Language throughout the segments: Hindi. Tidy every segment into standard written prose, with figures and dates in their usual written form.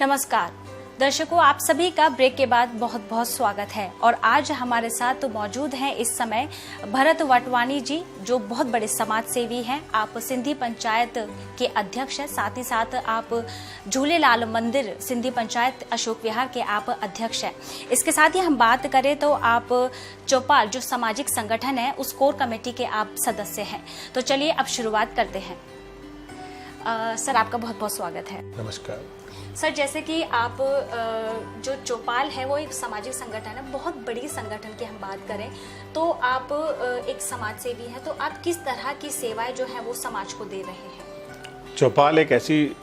नमस्कार दर्शकों, आप सभी का ब्रेक के बाद बहुत बहुत स्वागत है। और आज हमारे साथ तो मौजूद हैं इस समय भरत वटवानी जी, जो बहुत बड़े समाज सेवी हैं। आप सिंधी पंचायत के अध्यक्ष हैं, साथ ही साथ आप झूलेलाल मंदिर सिंधी पंचायत अशोक विहार के आप अध्यक्ष हैं। इसके साथ ही हम बात करें तो आप चौपाल जो सामाजिक संगठन है उस कोर कमेटी के आप सदस्य हैं। तो चलिए अब शुरुआत करते हैं। सर, आपका बहुत बहुत स्वागत है। नमस्कार सर, जैसे कि आप जो चौपाल है वो एक सामाजिक संगठन है, बहुत बड़ी संगठन की हम बात करें तो आप एक समाज सेवी हैं, तो आप किस तरह की सेवाएं जो है वो समाज को दे रहे हैं? चौपाल एक ऐसी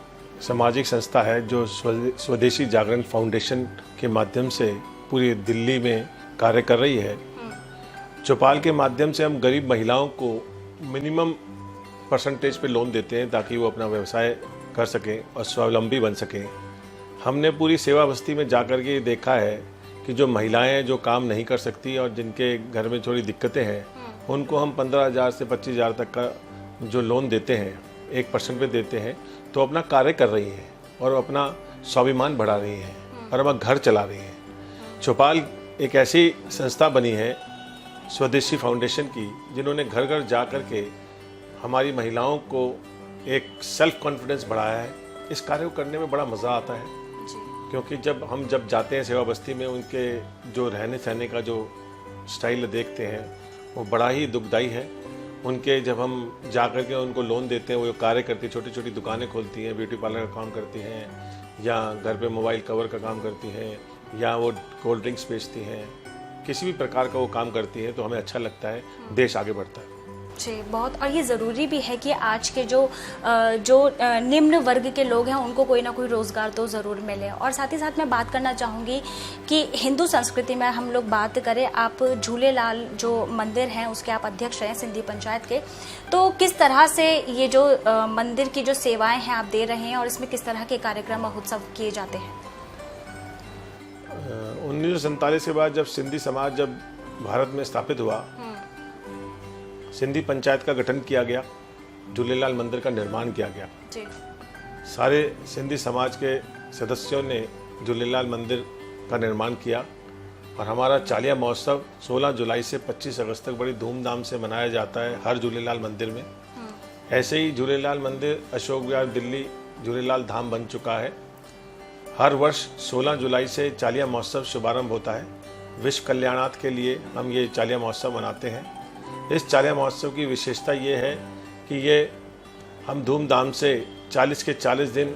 सामाजिक संस्था है जो स्वदेशी जागरण फाउंडेशन के माध्यम से पूरी दिल्ली में कार्य कर रही है। चौपाल के माध्यम से हम गरीब महिलाओं को मिनिमम परसेंटेज पे लोन देते हैं ताकि वो अपना व्यवसाय कर सकें और स्वावलंबी बन सकें। हमने पूरी सेवा बस्ती में जाकर के देखा है कि जो महिलाएं जो काम नहीं कर सकती और जिनके घर में थोड़ी दिक्कतें हैं, उनको हम 15,000 से 25,000 तक का जो लोन देते हैं, 1% पे देते हैं, तो अपना कार्य कर रही हैं और अपना स्वाभिमान बढ़ा रही हैं और अपना घर चला रही हैं। चौपाल एक ऐसी संस्था बनी है स्वदेशी फाउंडेशन की, जिन्होंने घर घर जा कर के हमारी महिलाओं को एक सेल्फ कॉन्फिडेंस बढ़ाया है। इस कार्य को करने में बड़ा मज़ा आता है क्योंकि जब जाते हैं सेवा बस्ती में, उनके जो रहने सहने का जो स्टाइल देखते हैं वो बड़ा ही दुखदाई है। उनके जब हम जा कर के उनको लोन देते हैं, वो कार्य करती, छोटी छोटी दुकानें खोलती हैं, ब्यूटी पार्लर का काम करती हैं, या घर पे मोबाइल कवर का काम करती हैं, या वो कोल्ड ड्रिंक्स बेचती हैं, किसी भी प्रकार का वो काम करती हैं, तो हमें अच्छा लगता है, देश आगे बढ़ता है। जी, बहुत। और ये ज़रूरी भी है कि आज के जो निम्न वर्ग के लोग हैं उनको कोई ना कोई रोज़गार तो ज़रूर मिले। और साथ ही साथ मैं बात करना चाहूँगी कि हिंदू संस्कृति में हम लोग बात करें, आप झूलेलाल जो मंदिर हैं उसके आप अध्यक्ष हैं सिंधी पंचायत के, तो किस तरह से ये जो मंदिर की जो सेवाएं हैं आप दे रहे हैं और इसमें किस तरह के कार्यक्रम महोत्सव किए जाते हैं? 1947 के बाद जब सिंधी समाज जब भारत में स्थापित हुआ, सिंधी पंचायत का गठन किया गया, झूलेलाल मंदिर का निर्माण किया गया जी। सारे सिंधी समाज के सदस्यों ने झूलेलाल मंदिर का निर्माण किया और हमारा चालिया महोत्सव 16 जुलाई से 25 अगस्त तक बड़ी धूमधाम से मनाया जाता है हर झूलेलाल मंदिर में। ऐसे ही झूलेलाल मंदिर अशोक विहार दिल्ली झूलेलाल धाम बन चुका है। हर वर्ष 16 जुलाई से चालिया महोत्सव शुभारंभ होता है। विश्व कल्याणार्थ के लिए हम ये चालिया महोत्सव मनाते हैं। इस चालिया महोत्सव की विशेषता ये है कि ये हम धूमधाम से 40 के 40 दिन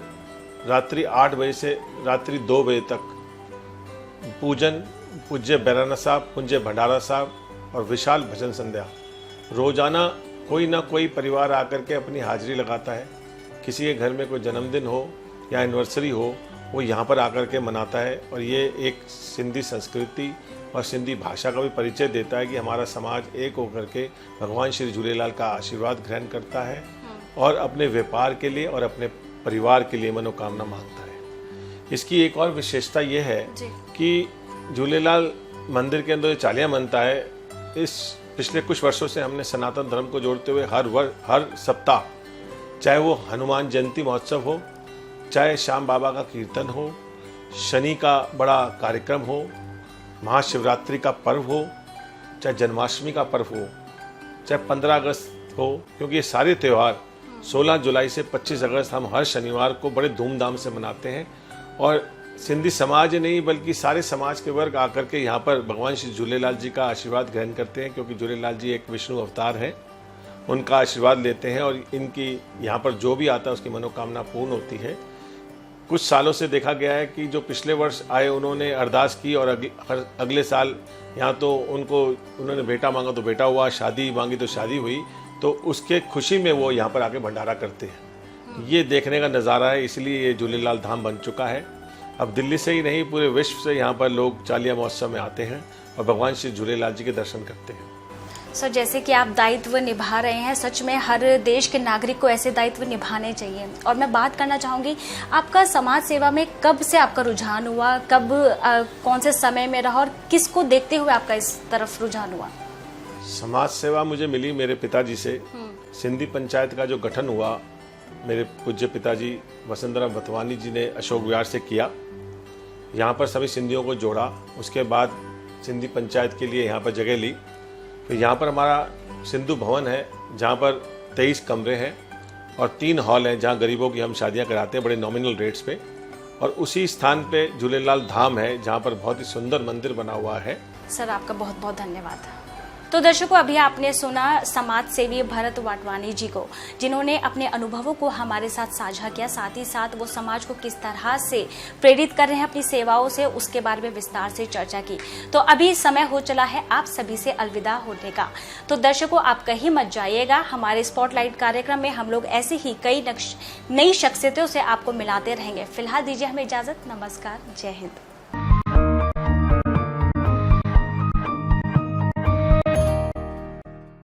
रात्रि 8 बजे से रात्रि 2 बजे तक पूजन, पूज्य बैराना साहब, पूज्य भंडारा साहब और विशाल भजन संध्या, रोजाना कोई ना कोई परिवार आकर के अपनी हाजिरी लगाता है। किसी के घर में कोई जन्मदिन हो या एनिवर्सरी हो, वो यहाँ पर आकर के मनाता है। और ये एक सिंधी संस्कृति और सिंधी भाषा का भी परिचय देता है कि हमारा समाज एक होकर के भगवान श्री झूलेलाल का आशीर्वाद ग्रहण करता है और अपने व्यापार के लिए और अपने परिवार के लिए मनोकामना मांगता है। इसकी एक और विशेषता ये है कि झूलेलाल मंदिर के अंदर जो चालिया बनता है, इस पिछले कुछ वर्षों से हमने सनातन धर्म को जोड़ते हुए हर सप्ताह, चाहे वो हनुमान जयंती महोत्सव हो, चाहे श्याम बाबा का कीर्तन हो, शनि का बड़ा कार्यक्रम हो, महाशिवरात्रि का पर्व हो, चाहे जन्माष्टमी का पर्व हो, चाहे 15 अगस्त हो, क्योंकि ये सारे त्यौहार 16 जुलाई से 25 अगस्त हम हर शनिवार को बड़े धूमधाम से मनाते हैं। और सिंधी समाज नहीं बल्कि सारे समाज के वर्ग आकर के यहाँ पर भगवान श्री झूलेलाल जी का आशीर्वाद ग्रहण करते हैं, क्योंकि झूलेलाल जी एक विष्णु अवतार हैं। उनका आशीर्वाद लेते हैं और इनकी यहाँ पर जो भी आता है उसकी मनोकामना पूर्ण होती है। कुछ सालों से देखा गया है कि जो पिछले वर्ष आए उन्होंने अरदास की और अगले साल यहाँ तो उन्होंने बेटा मांगा तो बेटा हुआ, शादी मांगी तो शादी हुई, तो उसके खुशी में वो यहाँ पर आके भंडारा करते हैं। ये देखने का नज़ारा है, इसलिए ये झूलेलाल धाम बन चुका है। अब दिल्ली से ही नहीं पूरे विश्व से यहाँ पर लोग चालिया महोत्सव में आते हैं और भगवान श्री झूलेलाल जी के दर्शन करते हैं। सर, जैसे कि आप दायित्व निभा रहे हैं, सच में हर देश के नागरिक को ऐसे दायित्व निभाने चाहिए। और मैं बात करना चाहूँगी, आपका समाज सेवा में कब से आपका रुझान हुआ, कब कौन से समय में रहा और किसको देखते हुए आपका इस तरफ रुझान हुआ? समाज सेवा मुझे मिली मेरे पिताजी से। सिंधी पंचायत का जो गठन हुआ मेरे पूज्य पिताजी वसंतराव वटवानी जी ने अशोक विहार से किया। यहाँ पर सभी सिंधियों को जोड़ा। उसके बाद सिंधी पंचायत के लिए यहाँ पर जगह ली। फिर यहाँ पर हमारा सिंधु भवन है, जहाँ पर 23 कमरे हैं और 3 हॉल हैं, जहाँ गरीबों की हम शादियाँ कराते हैं बड़े नॉमिनल रेट्स पे। और उसी स्थान पे झूलेलाल धाम है, जहाँ पर बहुत ही सुंदर मंदिर बना हुआ है। सर, आपका बहुत बहुत धन्यवाद। तो दर्शकों, अभी आपने सुना समाज सेवी भरत वाटवानी जी को, जिन्होंने अपने अनुभवों को हमारे साथ साझा किया। साथ ही साथ वो समाज को किस तरह से प्रेरित कर रहे हैं अपनी सेवाओं से, उसके बारे में विस्तार से चर्चा की। तो अभी समय हो चला है आप सभी से अलविदा होने का। तो दर्शकों, आप कहीं मत जाइएगा। हमारे स्पॉटलाइट कार्यक्रम में हम लोग ऐसी ही कई नई शख्सियतों से आपको मिलाते रहेंगे। फिलहाल दीजिए हमें इजाजत। नमस्कार, जय हिंद।